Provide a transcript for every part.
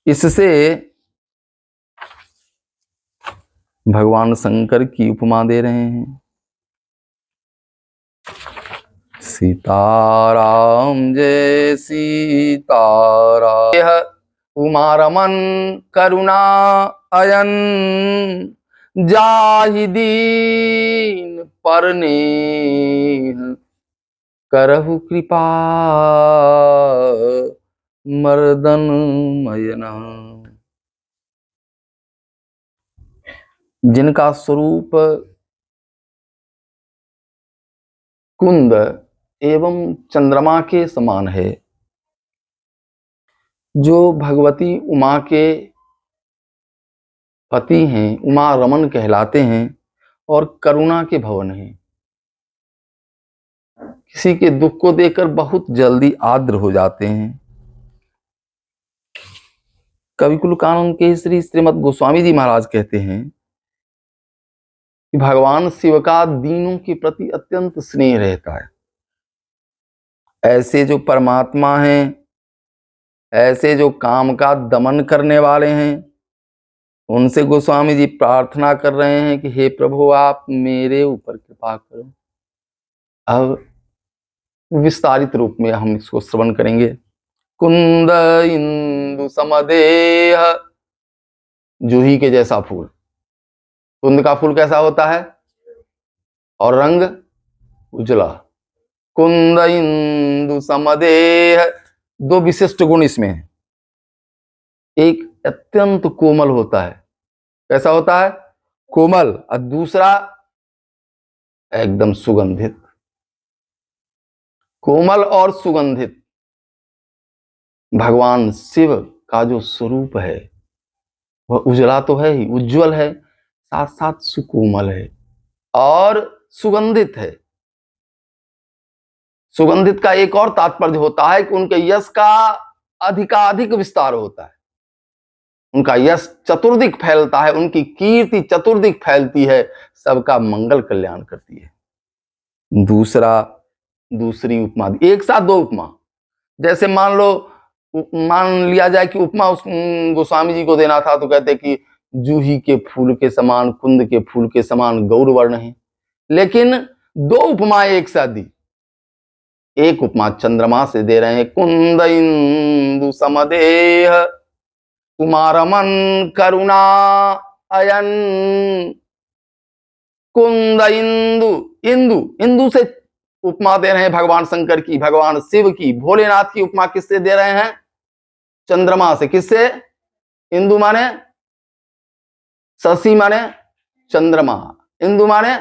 इससे भगवान शंकर की उपमा दे रहे हैं। सीताराम जय सीताराम, यह उमा रमन करुणा अयन, जाहि दीन परनेह, करहु कृपा मर्दन मयना। जिनका स्वरूप कुंद एवं चंद्रमा के समान है, जो भगवती उमा के पति हैं, उमा रमन कहलाते हैं और करुणा के भवन हैं, किसी के दुख को देखकर बहुत जल्दी आर्द्र हो जाते हैं। कविकुल कानन के श्री श्रीमद् गोस्वामी जी महाराज कहते हैं कि भगवान शिव का दीनों के प्रति अत्यंत स्नेह रहता है। ऐसे जो परमात्मा हैं, ऐसे जो काम का दमन करने वाले हैं, उनसे गोस्वामी जी प्रार्थना कर रहे हैं कि हे प्रभु आप मेरे ऊपर कृपा करो। अब विस्तारित रूप में हम इसको श्रवण करेंगे। कुंद इंदु समदेह, जूही के जैसा फूल। कुंद का फूल कैसा होता है और रंग उजला। कुंद इंदु समदेह, दो विशिष्ट गुण इसमें है। एक अत्यंत कोमल होता है, कैसा होता है? कोमल। और दूसरा एकदम सुगंधित। कोमल और सुगंधित भगवान शिव का जो स्वरूप है वह उजला तो है ही, उज्जवल है, साथ साथ सुकोमल है और सुगंधित है। सुगंधित का एक और तात्पर्य होता है कि उनके यश का अधिकाधिक विस्तार होता है, उनका यश चतुर्दिक फैलता है, उनकी कीर्ति चतुर्दिक फैलती है, सबका मंगल कल्याण करती है। दूसरी उपमा, एक साथ दो उपमा। जैसे मान लिया जाए कि उपमा उस गोस्वामी जी को देना था तो कहते कि जूही के फूल के समान, कुंद के फूल के समान गौर वर्ण है, लेकिन दो उपमाएं एक साथ दी। एक उपमा चंद्रमा से दे रहे हैं, कुंद इंदु समदेह उमा रमन करुणा अयन। कुंद इंदु, इंदु से उपमा दे रहे हैं भगवान शंकर की, भगवान शिव की। भोलेनाथ की उपमा किससे दे रहे हैं? चंद्रमा से। किससे? इंदु माने शशि माने चंद्रमा, इंदु माने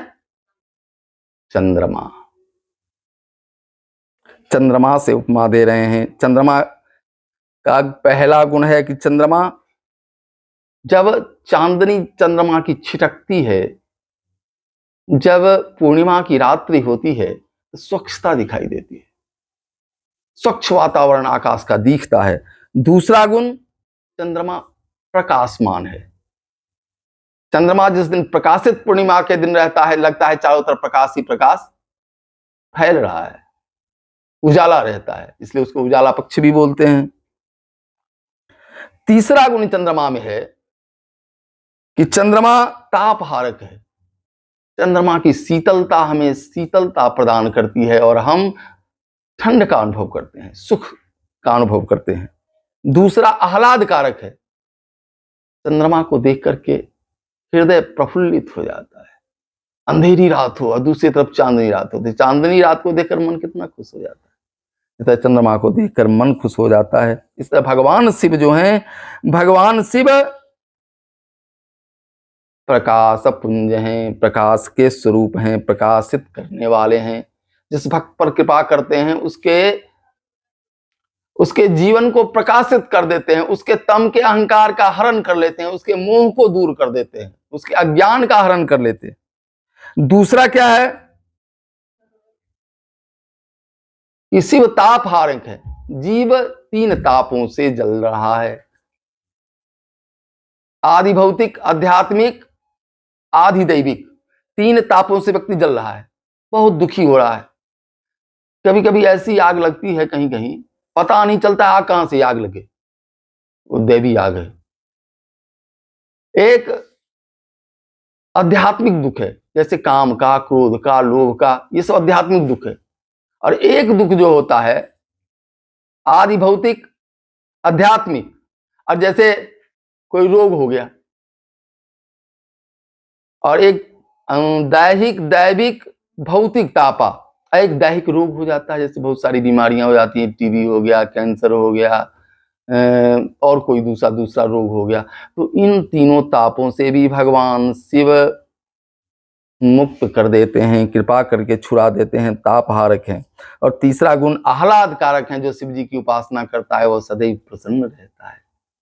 चंद्रमा। चंद्रमा से उपमा दे रहे हैं। चंद्रमा का पहला गुण है कि चंद्रमा, जब चांदनी चंद्रमा की छिटकती है, जब पूर्णिमा की रात्रि होती है, तो स्वच्छता दिखाई देती है, स्वच्छ वातावरण आकाश का दिखता है। दूसरा गुण, चंद्रमा प्रकाशमान है। चंद्रमा जिस दिन प्रकाशित पूर्णिमा के दिन रहता है, लगता है चारों तरफ प्रकाश ही प्रकाश फैल रहा है, उजाला रहता है, इसलिए उसको उजाला पक्ष भी बोलते हैं। तीसरा गुण चंद्रमा में है कि चंद्रमा तापहारक है। चंद्रमा की शीतलता हमें शीतलता प्रदान करती है और हम ठंड का अनुभव करते हैं, सुख का अनुभव करते हैं। दूसरा आह्लादकारक है। चंद्रमा को देख करके हृदय प्रफुल्लित हो जाता है। अंधेरी रात हो और दूसरी तरफ चांदनी रात हो, तो चांदनी रात को देखकर मन कितना खुश हो जाता है, इस चंद्रमा को देखकर मन खुश हो जाता है। इस तरह भगवान शिव जो हैं, भगवान शिव प्रकाश पुंज हैं, प्रकाश के स्वरूप हैं, प्रकाशित करने वाले हैं। जिस भक्त पर कृपा करते हैं उसके जीवन को प्रकाशित कर देते हैं, उसके तम के अहंकार का हरण कर लेते हैं, उसके मोह को दूर कर देते हैं, उसके अज्ञान का हरण कर लेते हैं। दूसरा क्या है कि शिव ताप हारक है। जीव तीन तापों से जल रहा है, आदि भौतिक, आध्यात्मिक, आदि दैविक। तीन तापों से व्यक्ति जल रहा है, बहुत दुखी हो रहा है। कभी कभी ऐसी आग लगती है कहीं कहीं, पता नहीं चलता आग कहां से आग लगे। वो देवी आ गए। एक आध्यात्मिक दुख है, जैसे काम का, क्रोध का, लोभ का, ये सब आध्यात्मिक दुख है। और एक दुख जो होता है आदि भौतिक, आध्यात्मिक। और जैसे कोई रोग हो गया, और एक दैहिक, दैविक, भौतिक तापा, एक दैहिक रोग हो जाता है, जैसे बहुत सारी बीमारियां हो जाती हैं, टीबी हो गया, कैंसर हो गया, और कोई दूसरा रोग हो गया। तो इन तीनों तापों से भी भगवान शिव मुक्त कर देते हैं, कृपा करके छुड़ा देते हैं, तापहारक हैं। और तीसरा गुण आह्लाद कारक है। जो शिव जी की उपासना करता है वो सदैव प्रसन्न रहता है।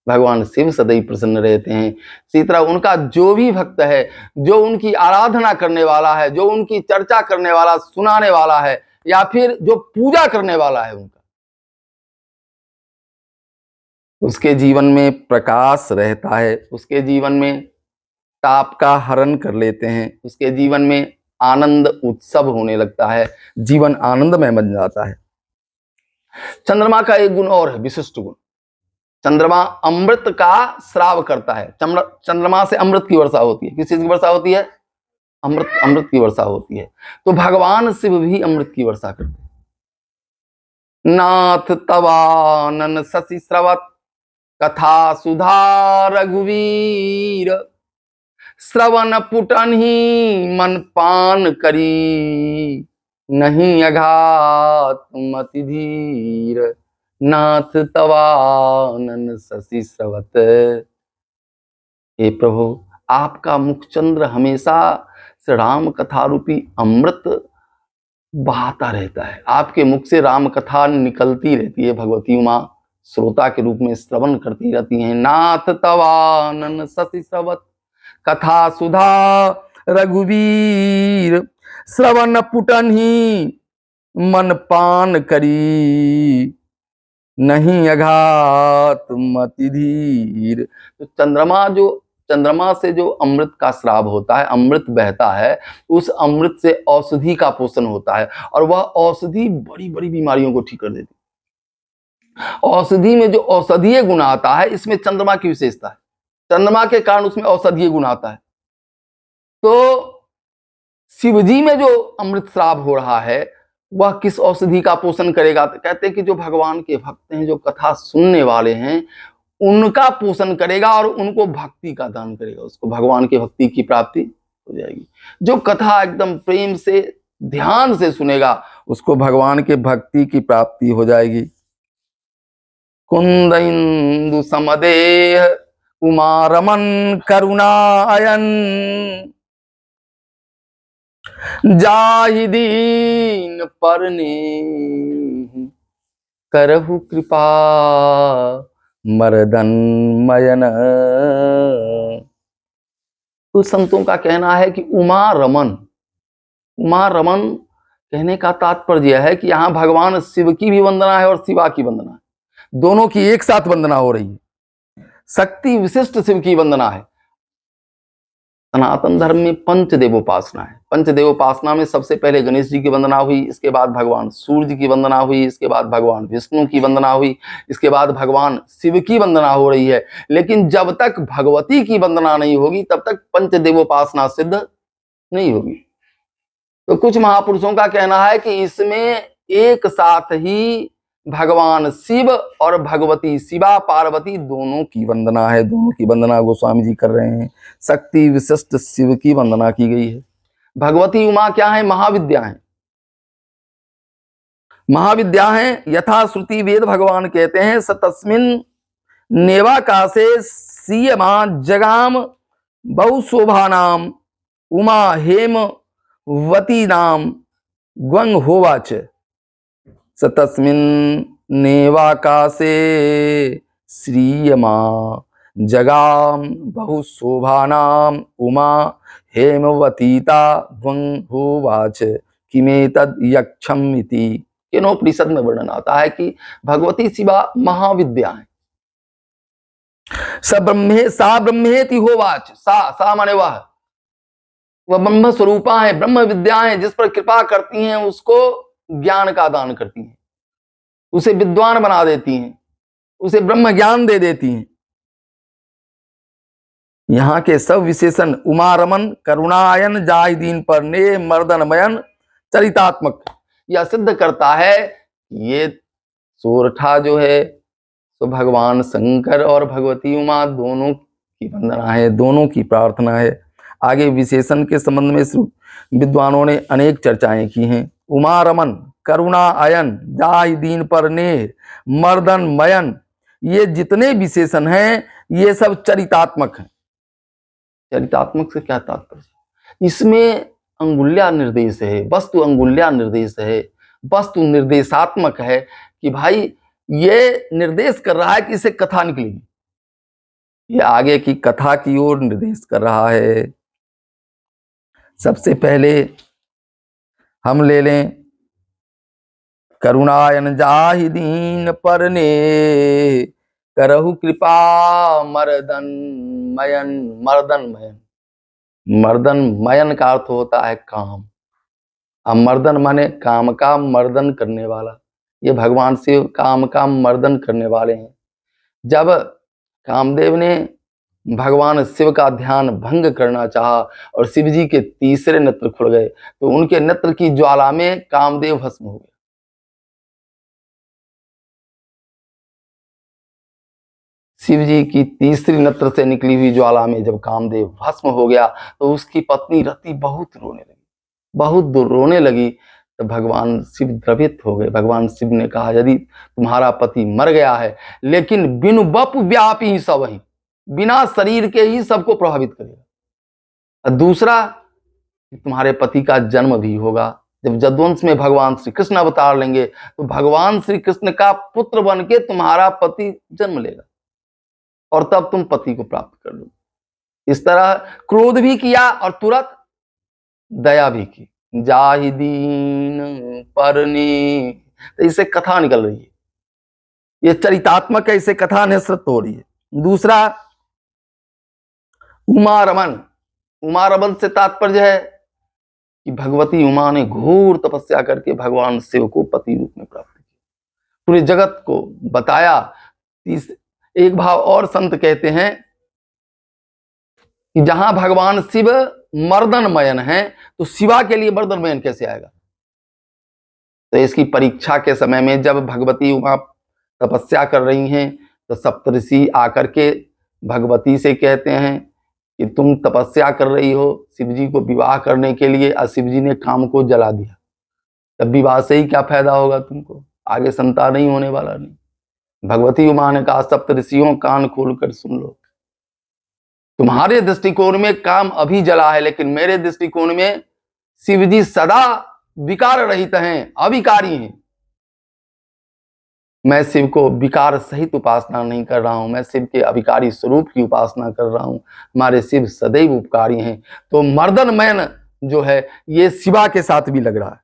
भगवान शिव सदैव प्रसन्न रहते हैं। इसी तरह उनका जो भी भक्त है, जो उनकी आराधना करने वाला है, जो उनकी चर्चा करने वाला, सुनाने वाला है, या फिर जो पूजा करने वाला है उनका, उसके जीवन में प्रकाश रहता है, उसके जीवन में ताप का हरण कर लेते हैं, उसके जीवन में आनंद उत्सव होने लगता है, जीवन आनंदमय बन जाता है। चंद्रमा का एक गुण और है, विशिष्ट गुण। चंद्रमा अमृत का स्राव करता है। चंद्रमा से अमृत की वर्षा होती है। किस चीज की वर्षा होती है? अमृत की वर्षा होती है। तो भगवान शिव भी अमृत की वर्षा करते हैं। नाथ तवानन शशि स्रवत कथा सुधा रघुवीर, श्रवण पुटन ही मन पान करी, नहीं अघात मति धीर, नाथ तवानन शशि स्रवत। हे प्रभु, आपका मुखचंद्र हमेशा श्री राम कथा रूपी अमृत बहाता रहता है। आपके मुख से राम कथा निकलती रहती है। भगवती उमा श्रोता के रूप में श्रवण करती रहती हैं। नाथ तवानन शशि स्रवत कथा सुधा रघुवीर, श्रवण पुटन ही मन पान करी, नहीं अघात मति धीर। तो चंद्रमा से जो अमृत का स्राव होता है, अमृत बहता है, उस अमृत से औषधि का पोषण होता है, और वह औषधि बड़ी बड़ी बीमारियों को ठीक कर देती है। औषधि में जो औषधीय गुण आता है, इसमें चंद्रमा की विशेषता है। चंद्रमा के कारण उसमें औषधीय गुण आता है। तो शिवजी में जो अमृत श्राव हो रहा है, वह किस औषधि का पोषण करेगा? तो कहते हैं कि जो भगवान के भक्त हैं, जो कथा सुनने वाले हैं, उनका पोषण करेगा और उनको भक्ति का दान करेगा। उसको भगवान की भक्ति की प्राप्ति हो जाएगी। जो कथा एकदम प्रेम से, ध्यान से सुनेगा, उसको भगवान के भक्ति की प्राप्ति हो जाएगी। कुंद इंदु समदेह उमा रमन करुणायन, जाहि दीन परने करहु कृपा मर्दन मयन। तो संतों का कहना है कि उमा रमन कहने का तात्पर्य है कि यहाँ भगवान शिव की भी वंदना है और शिवा की वंदना है। दोनों की एक साथ वंदना हो रही है। शक्ति विशिष्ट शिव की वंदना है। सनातन धर्म में पंचदेवोपासना है। पंचदेवोपासना में सबसे पहले गणेश जी की वंदना हुई, इसके बाद भगवान सूर्य की वंदना हुई, इसके बाद भगवान विष्णु की वंदना हुई, इसके बाद भगवान शिव की वंदना हो रही है। लेकिन जब तक भगवती की वंदना नहीं होगी, तब तक पंचदेवोपासना सिद्ध नहीं होगी। तो कुछ महापुरुषों का कहना है कि इसमें एक साथ ही भगवान शिव और भगवती शिवा पार्वती दोनों की वंदना है। दोनों की वंदना गोस्वामी जी कर रहे हैं। शक्ति विशिष्ट शिव की वंदना की गई है। भगवती उमा क्या है? महाविद्या है। महाविद्या है। यथा श्रुति वेद भगवान कहते हैं, सतस्मिन नेवाकाशे सीयमा जगाम बहुशोभानाम उमा हेम वती नाम ग्वंग होवाच। सतस्मिन नेवाकाशे श्रीयमा जगाम बहुशोभानाम उमा हेमवतीता ग्वंग होवाच किमेतद यक्षम इति। केनोपनिषद में वर्णन आता है कि भगवती शिवा महाविद्या है। सा ब्रह्मेति होवाच। सा माने वह ब्रह्म स्वरूपा है, ब्रह्म विद्या है। जिस पर कृपा करती हैं उसको ज्ञान का दान करती हैं, उसे विद्वान बना देती हैं, उसे ब्रह्म ज्ञान दे देती हैं। यहाँ के सब विशेषण उमा रमन, करुणायन, जाहि दीन पर ने, मर्दन मयन, चरितात्मक, यह सिद्ध करता है ये सोरठा जो है तो भगवान शंकर और भगवती उमा दोनों की वंदना है, दोनों की प्रार्थना है। आगे विशेषण के संबंध में विद्वानों ने अनेक चर्चाएं की हैं। उमा रमन, करुणा अयन, जाहि दीन पर नेह, मर्दन मयन, ये जितने विशेषण हैं ये सब चरितात्मक हैं। चरितात्मक से क्या तात्पर्य? इसमें अंगुल्या निर्देश है, वस्तु अंगुल्या निर्देश है, वस्तु निर्देशात्मक है कि भाई ये निर्देश कर रहा है कि इसे कथा निकलेगी, ये आगे की कथा की ओर निर्देश कर रहा है। सबसे पहले हम ले लें करुणायन जाहि दीन पर ने, करहु कृपा मर्दन मयन। मर्दन मयन, मर्दन मयन का अर्थ होता है काम। अब मर्दन माने काम का मर्दन करने वाला, ये भगवान शिव काम का मर्दन करने वाले हैं। जब कामदेव ने भगवान शिव का ध्यान भंग करना चाहा और शिव जी के तीसरे नेत्र खुल गए तो उनके नेत्र की ज्वाला में कामदेव भस्म हो गया। शिव जी की तीसरी नेत्र से निकली हुई ज्वाला में जब कामदेव भस्म हो गया तो उसकी पत्नी रति बहुत रोने लगी, बहुत रोने लगी। तो भगवान शिव द्रवित हो गए। भगवान शिव ने कहा यदि तुम्हारा पति मर गया है लेकिन बिनु बप व्यापी सब ही, बिना शरीर के ही सबको प्रभावित करेगा। दूसरा, तुम्हारे पति का जन्म भी होगा। जब जदवंश में भगवान श्री कृष्ण अवतार लेंगे तो भगवान श्री कृष्ण का पुत्र बन के तुम्हारा पति जन्म लेगा और तब तुम पति को प्राप्त कर लो। इस तरह क्रोध भी किया और तुरंत दया भी की। जाहि दीन परनी, तो इससे कथा निकल रही है, ये चरितात्मक है, इससे कथा निश्चित हो रही है। दूसरा, उमा रमन। उमा रमन से तात्पर्य है कि भगवती उमा ने घोर तपस्या करके भगवान शिव को पति रूप में प्राप्त किया, पूरे जगत को बताया। एक भाव और संत कहते हैं कि जहां भगवान शिव मर्दनमयन है तो शिवा के लिए मर्दनमयन कैसे आएगा? तो इसकी परीक्षा के समय में जब भगवती उमा तपस्या कर रही हैं तो सप्तऋषि आकर के भगवती से कहते हैं कि तुम तपस्या कर रही हो शिव जी को विवाह करने के लिए और शिव जी ने काम को जला दिया, तब विवाह से ही क्या फायदा होगा तुमको, आगे संतान नहीं होने वाला नहीं। भगवती उमा ने कहा सप्तऋषियों कान खोलकर सुन लो, तुम्हारे दृष्टिकोण में काम अभी जला है लेकिन मेरे दृष्टिकोण में शिव जी सदा विकार रहित हैं, अविकारी हैं। मैं शिव को विकार सहित उपासना नहीं कर रहा हूं, मैं शिव के अविकारी स्वरूप की उपासना कर रहा हूं। हमारे शिव सदैव उपकारी हैं। तो मर्दनमयन जो है ये शिवा के साथ भी लग रहा है।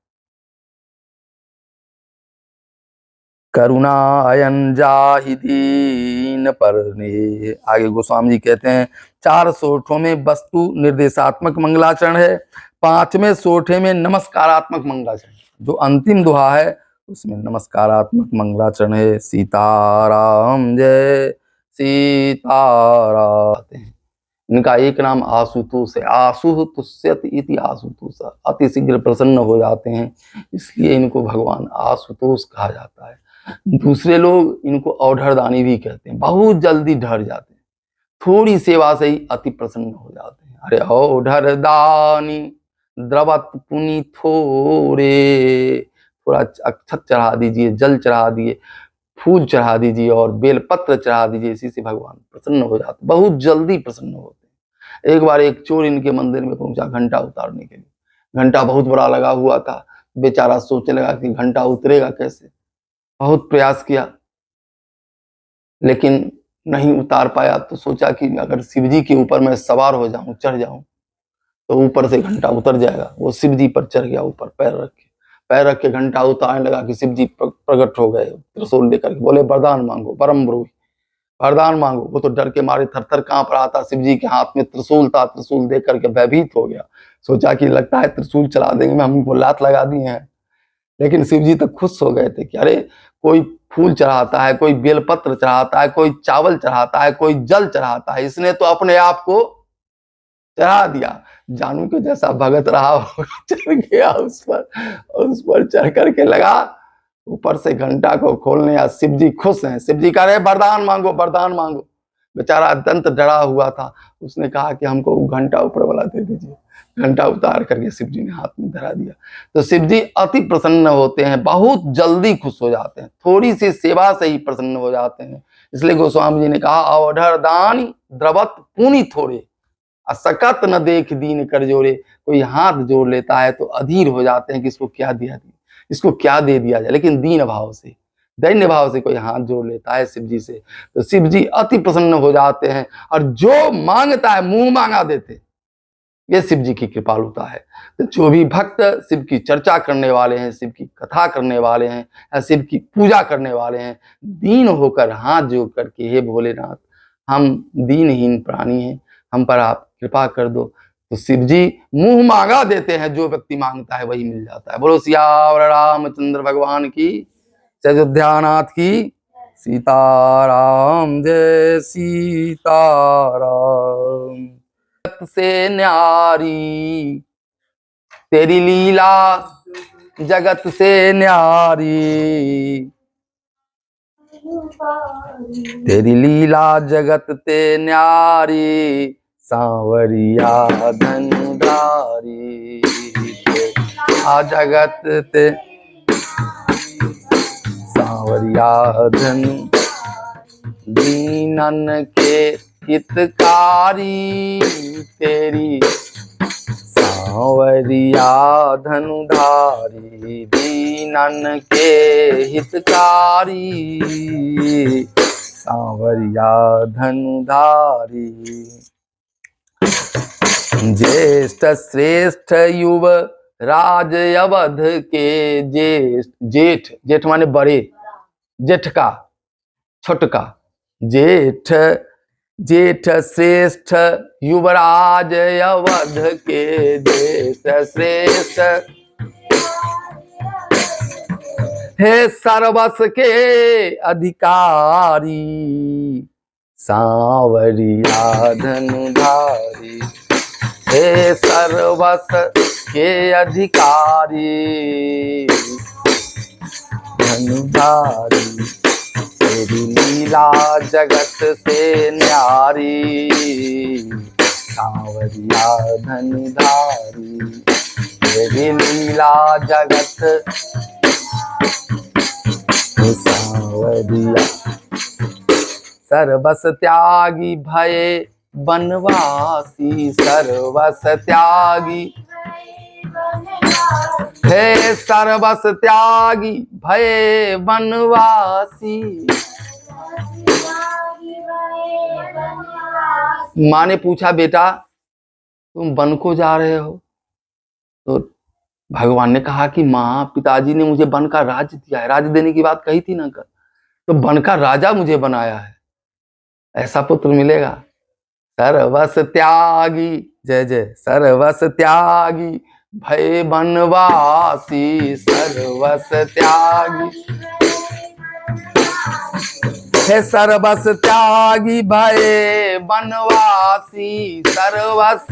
करुणा अयन जाहि दीन परने, आगे गोस्वामी जी कहते हैं 4 सोठों में वस्तु निर्देशात्मक मंगलाचरण है, 5वें सोठे में नमस्कारात्मक मंगलाचरण। जो अंतिम दोहा है उसमें नमस्कारात्मक मंगलाचरण है। सीताराम जय सीताराम। इनका एक नाम आशुतोष है, आशु तुष्यति इति आशुतोष, अति शीघ्र प्रसन्न हो जाते हैं, इसलिए इनको भगवान आशुतोष कहा जाता है। दूसरे लोग इनको औढ़रदानी भी कहते हैं, बहुत जल्दी ढर जाते हैं, थोड़ी सेवा से ही अति प्रसन्न हो जाते हैं। अरे औढ़रदानी द्रवत पुनि थोरे, थोड़ा अक्षत चढ़ा दीजिए, जल चढ़ा दिए, फूल चढ़ा दीजिए और बेलपत्र चढ़ा दीजिए, इसी से भगवान प्रसन्न हो जाते, बहुत जल्दी प्रसन्न होते हैं। एक बार एक चोर इनके मंदिर में पहुंचा घंटा उतारने के लिए, घंटा बहुत बड़ा लगा हुआ था, बेचारा सोचने लगा कि घंटा उतरेगा कैसे, बहुत प्रयास किया लेकिन नहीं उतार पाया। तो सोचा कि अगर शिव जी के ऊपर मैं सवार हो जाऊं, चढ़ जाऊं तो ऊपर से घंटा उतर जाएगा। वो शिव जी पर चढ़ गया, ऊपर पैर रख के घंटा उतारने लगा कि शिव जी प्रकट हो गए त्रिशूल लेकर के, बोले वरदान मांगो परम ब्रूहि, वरदान मांगो। वो तो डर के मारे थर-थर कांप रहा था, शिव जी के हाथ में त्रिशूल था, त्रिशूल देख करके भयभीत हो गया, सोचा कि लगता है त्रिशूल चला देंगे, हमको लात लगा दिए हैं। लेकिन शिव जी तो खुश हो गए थे कि अरे कोई फूल चढ़ाता है, कोई बेलपत्र चढ़ाता है, कोई चावल चढ़ाता है, कोई जल चढ़ाता है, इसने तो अपने आप को चढ़ा दिया। जानू के जैसा भगत रहा होगा, चढ़ गया उस पर चढ़ करके लगा ऊपर से घंटा को खोलने। या शिव जी खुश हैं, शिव जी कह रहे वरदान मांगो, वरदान मांगो। बेचारा दंत डरा हुआ था, उसने कहा कि हमको घंटा ऊपर वाला दे दीजिए। घंटा उतार करके शिव जी ने हाथ में धरा दिया। तो शिव जी अति प्रसन्न होते हैं, बहुत जल्दी खुश हो जाते हैं, थोड़ी सी सेवा से ही प्रसन्न हो जाते हैं। इसलिए गोस्वामी जी ने कहा अवधर दान द्रवत पुनि थोड़े, सकत न देख दीन कर जोड़े। कोई हाथ जोड़ लेता है तो अधीर हो जाते हैं कि इसको क्या दिया, इसको क्या दे दिया जाए। लेकिन दीन भाव से, दैन्य भाव से कोई हाथ जोड़ लेता है शिव जी से, तो शिव जी अति प्रसन्न हो जाते हैं और जो मांगता है मुंह मांगा देते। ये शिव जी की कृपालुता है। तो जो भी भक्त शिव की चर्चा करने वाले हैं, शिव की कथा करने वाले हैं या शिव की पूजा करने वाले हैं, दीन होकर हाथ जोड़ करके हे भोलेनाथ हम दीनहीन प्राणी हैं, हम पर आप कृपा कर दो, तो शिव जी मुंह मांगा देते हैं। जो व्यक्ति मांगता है वही मिल जाता है। बोलो सियावर रामचंद्र भगवान की, अयोध्यानाथ की। सीताराम जय सीताराम। से न्यारी तेरी लीला जगत से न्यारी, तेरी लीला जगत ते न्यारी, सांवरिया धनुधारी। आ जगत ते सांवरिया धनु दीनन के हितकारी, तेरी सांवरिया धनुधारी, दीनन के हितकारी, सांवरिया धनुधारी। ज्येष्ठ श्रेष्ठ युव राज अवध के, ज्येष्ठ जेठ, जेठ माने बड़े, जेठ का छोटका, जेठ जेठ श्रेष्ठ युवराज अवध के, जेठ श्रेष्ठ हे सर्वस के अधिकारी, सांवरिया धनुधारी। हे सर्वस के अधिकारी धनुधारी, तेरी लीला जगत से न्यारी, सांवरिया धनुधारी, तेरी लीला जगत सांवरिया। सर्वस त्यागी भये बनवासी, सर्वस त्यागी हे सर्वस त्यागी भये बनवासी। माँ ने पूछा बेटा तुम वन को जा रहे हो? तो भगवान ने कहा कि माँ पिताजी ने मुझे वन का राज्य दिया है, राज्य देने की बात कही थी ना कर, तो वन का राजा मुझे बनाया है, ऐसा पुत्र मिलेगा। सर्वस त्यागी जय जय, सर्वस त्यागी भय बनवासी, सर्वस त्यागी हे सर्वस त्यागी भय बनवासी, सर्वस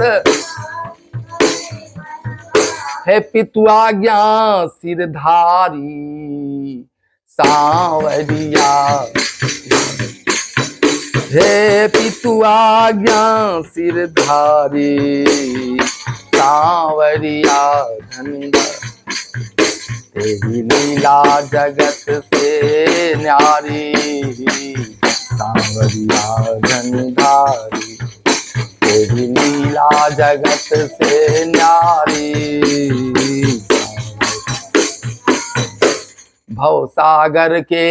हे पितु आज्ञा सिरधारी, सांवरिया हे पितु आज्ञा सिरधारी, सांवरिया धनुधारी। तेरी लीला जगत से न्यारी, सांवरिया धनुधारी, तेरी लीला जगत से न्यारी। भवसागर के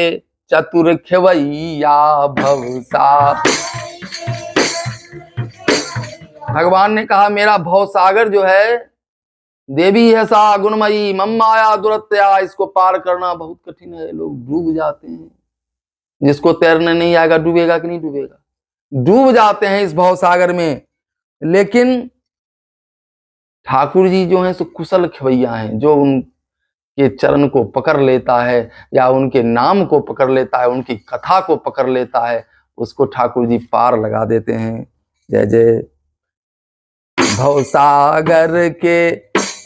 चतुर खेवैया, भगवान ने कहा मेरा भवसागर जो है देवी है सा गुणमयी, मम्माया दुरत्या, इसको पार करना बहुत कठिन है, लोग डूब जाते हैं। जिसको तैरने नहीं आएगा डूबेगा कि नहीं डूबेगा? डूब जाते हैं इस भवसागर में। लेकिन ठाकुर जी जो हैं सो कुशल खेवैया हैं, जो उन के चरण को पकड़ लेता है या उनके नाम को पकड़ लेता है, उनकी कथा को पकड़ लेता है, उसको ठाकुर जी पार लगा देते हैं। जय जय। भवसागर के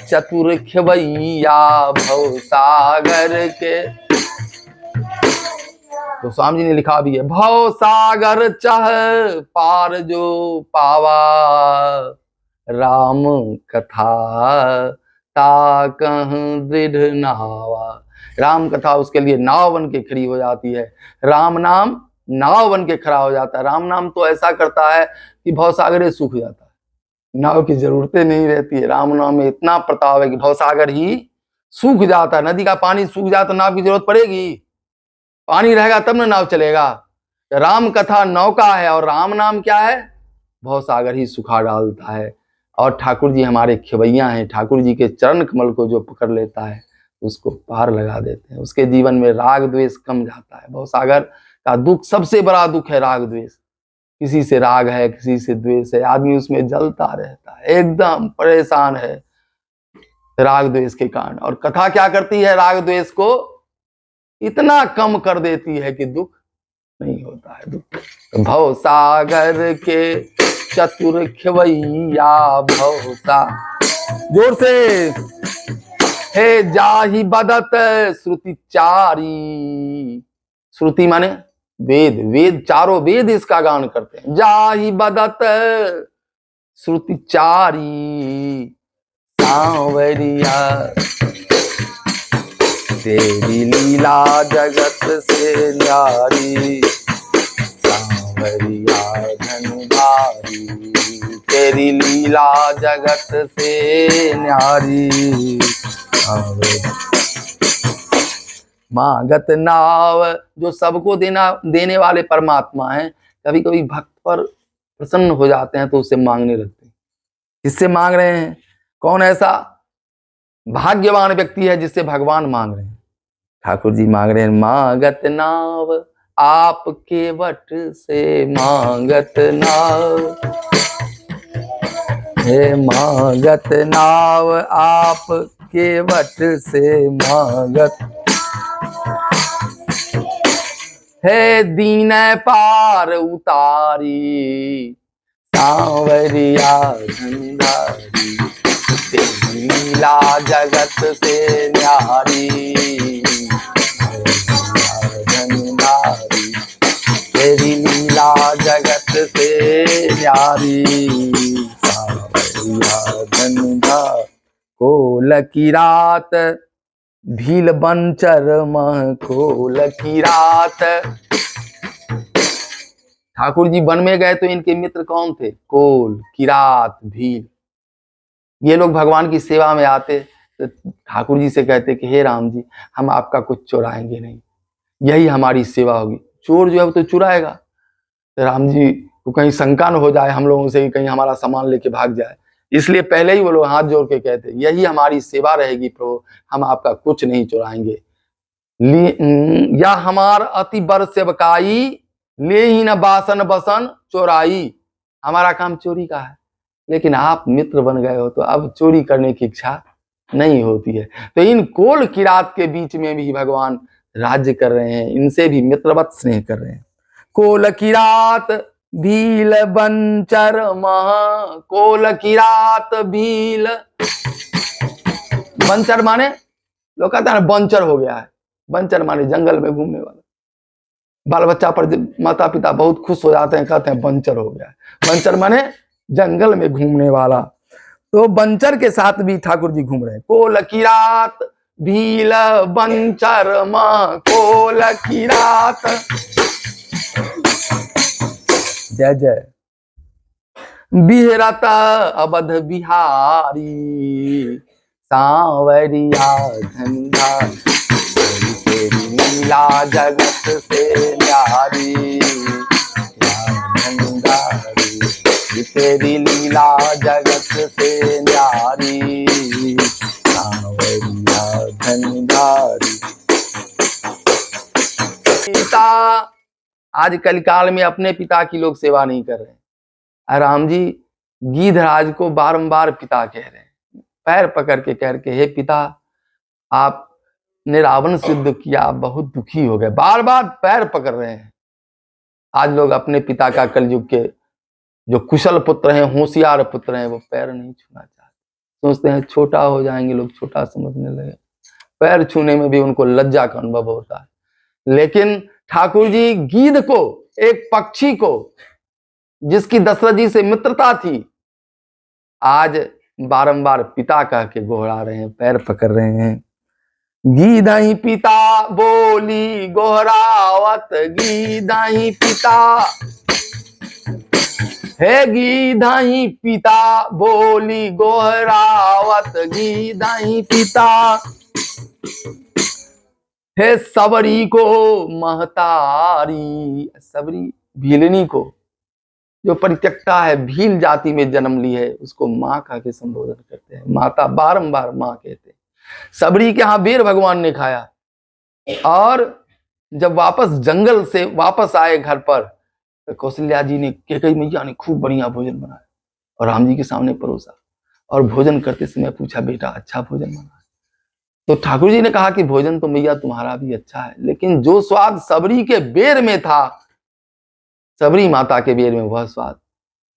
चतुर खेवैया, भवसागर के, तो स्वामी जी ने लिखा भी है, भवसागर चाह पार जो पावा, राम कथा ता कहाँ दृढ़ नावा। राम कथा उसके लिए नाव बन के खड़ी हो जाती है, राम नाम नाव बन के खड़ा हो जाता है। राम नाम तो ऐसा करता है कि भवसागर सूख जाता है, नाव की जरूरतें नहीं रहती है। राम नाम में इतना प्रताप है कि भवसागर ही सूख जाता है। नदी का पानी सूख जाए तो नाव की जरूरत पड़ेगी? पानी रहेगा तब ना नाव चलेगा। राम कथा नौका है और राम नाम क्या है? भवसागर ही सुखा डालता है। और ठाकुर जी हमारे खेवैया हैं, ठाकुर जी के चरण कमल को जो पकड़ लेता है उसको पार लगा देते हैं। उसके जीवन में राग द्वेष कम जाता है। भवसागर का दुख, सबसे बड़ा दुख है राग द्वेष। किसी से राग है, किसी से द्वेष है, आदमी उसमें जलता रहता है, एकदम परेशान है राग द्वेष के कारण। और कथा क्या करती है? राग द्वेष को इतना कम कर देती है कि दुख नहीं होता है। दुख भवसागर के चतुर खेवैया, भवसा, जोर से, हे जाहि बदत श्रुति चारी। श्रुति माने वेद, वेद चारों वेद इसका गान करते हैं। जाहि बदत श्रुति चारी, सांवरिया तेरी लीला जगत से न्यारी, सांवरिया धनुधारी, तेरी लीला जगत से न्यारी। मांगत नाव, जो सबको देने वाले परमात्मा हैं, कभी कभी भक्त पर प्रसन्न हो जाते हैं तो उससे मांगने लगते हैं। किससे मांग रहे हैं? कौन ऐसा भाग्यवान व्यक्ति है जिससे भगवान मांग रहे हैं? ठाकुर जी मांग रहे हैं, मांगत नाव आपके वट से, मांगत नाव, हे मांगत नाव आपके वट से, मांगत, हे दीन पार उतारी, सांवरिया धनधारी, तेरी लीला जगत से न्यारी, धनधारी, तेरी लीला जगत से न्यारी, सांवरिया धनधारी। कोल की रात भील बंचर मह, कोल की रात। ठाकुर जी वन में गए तो इनके मित्र कौन थे? कोल, किरात, भील। ये लोग भगवान की सेवा में आते तो ठाकुर जी से कहते कि हे राम जी, हम आपका कुछ चुराएंगे नहीं, यही हमारी सेवा होगी। चोर जो है वो तो चुराएगा, तो राम जी को कहीं शंका न हो जाए हम लोगों से कि कहीं हमारा सामान लेके भाग जाए, इसलिए पहले ही वो लोग हाथ जोड़ के कहते यही हमारी सेवा रहेगी प्रभु, हम आपका कुछ नहीं चुराएंगे। या हमार अति बर सेवकाई, ले ही न बासन बसन चोराई। हमारा काम चोरी का है, लेकिन आप मित्र बन गए हो तो अब चोरी करने की इच्छा नहीं होती है। तो इन कोल किरात के बीच में भी भगवान राज्य कर रहे हैं, इनसे भी मित्रवत स्नेह कर रहे हैं। कोल किरात भील बंचर महा, कोल किरात भील, बंचर माने लोग कहते हैं बंचर हो गया है। बंचर माने जंगल में घूमने वाला। बाल बच्चा पर माता पिता बहुत खुश हो जाते हैं, कहते हैं बंचर हो गया है। बंचर माने जंगल में घूमने वाला। तो बंचर के साथ भी ठाकुर जी घूम रहे हैं। कोल की रात भील बंचर मां, कोल की रात। जय जय। बिहरत अवध बिहारी, सांवरिया धनधारी, तेरी लीला जगत से न्यारी, धनधारी, तेरी लीला जगत से न्यारी, सांवरिया धनधारी। पिता, आज कलिकाल में अपने पिता की लोग सेवा नहीं कर रहे। राम जी गिद्धराज को बारंबार पिता कह रहे हैं, पैर पकड़ के कह के, हे पिता, आप ने रावण से युद्ध किया, बहुत दुखी हो गए, बार बार पैर पकड़ रहे हैं। आज लोग अपने पिता का कलयुग के जो कुशल पुत्र हैं, होशियार पुत्र हैं, वो पैर नहीं छूना चाहते, सोचते हैं छोटा हो जाएंगे, लोग छोटा समझने लगे, पैर छूने में भी उनको लज्जा का अनुभव होता है। लेकिन ठाकुर जी गीध को, एक पक्षी को जिसकी दशरथ जी से मित्रता थी, आज बारंबार पिता कह के गोहरा रहे हैं, पैर पकड़ रहे हैं। गीधहि पिता बोली गोहरावत, गीधहि पिता, हे गीधहि पिता बोली गोहरावत, गीधहि पिता, हे सबरी को महतारी, सबरी भीलनी को जो परित्यक्ता है, भील जाति में जन्म ली है, उसको माँ कह के संबोधन करते हैं, माता बारंबार माँ कहते हैं। सबरी के यहाँ बेर भगवान ने खाया, और जब वापस जंगल से वापस आए घर पर, तो कौशल्या जी ने, कैकेयी मैया ने खूब बढ़िया भोजन बनाया और राम जी के सामने परोसा, और भोजन करते समय पूछा, बेटा अच्छा भोजन बना है? तो ठाकुर जी ने कहा कि भोजन तो मैया तुम्हारा भी अच्छा है, लेकिन जो स्वाद सबरी के बेर में था, सबरी माता के बेर में वह स्वाद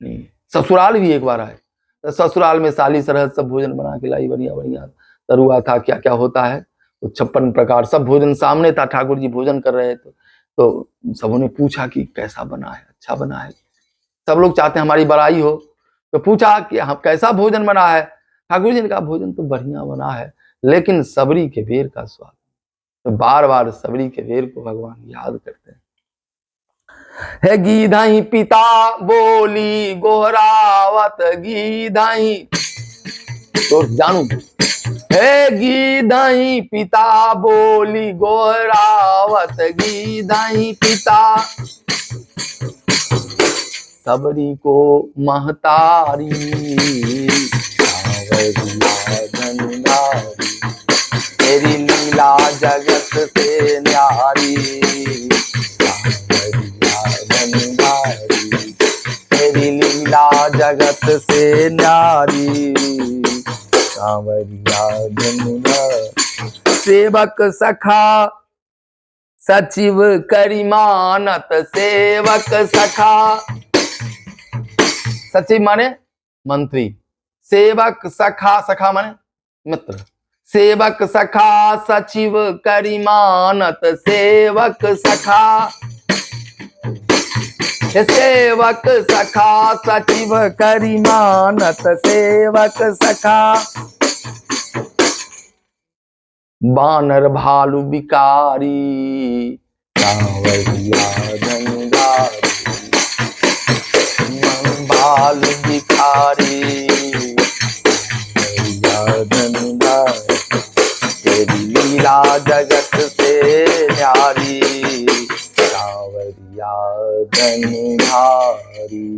नहीं है। ससुराल भी एक बार आए, तो ससुराल में साली सरहद सब भोजन बना के लाई, बढ़िया बढ़िया तरुआ था, क्या क्या होता है, 56 प्रकार सब भोजन सामने था, ठाकुर जी भोजन कर रहे थे। तो सबों ने पूछा कि कैसा बना है, अच्छा बना है, सब लोग चाहते हैं हमारी बड़ाई हो, तो पूछा कि हम कैसा भोजन बना है? ठाकुर जी ने कहा भोजन तो बढ़िया बना है, लेकिन सबरी के बेर का स्वाद। तो बार बार सबरी के बेर को भगवान याद करते हैं। है गीधहि पिता बोली गोहरावत, गीधहि, तो जानू, हे गीधहि पिता बोली गोहरावत, गीधहि पिता, सबरी को महतारी, तेरी लीला जगत से न्यारी, तेरी लीला जगत से न्यारी, सांवरिया धनुधारी। सेवक सखा सचिव करिमानत, सेवक सखा, सचिव माने मंत्री, सेवक सखा, सखा माने मित्र, सेवक सखा सचिव करिमानत, सेवक सखा, सेवक सखा सचिव करिमानत, सेवक सखा, बानर भालू बिकारी, सांवरिया धनुधारी, भालू बिकारी, तेरी लीला जगत से न्यारी, सांवरिया धनुधारी।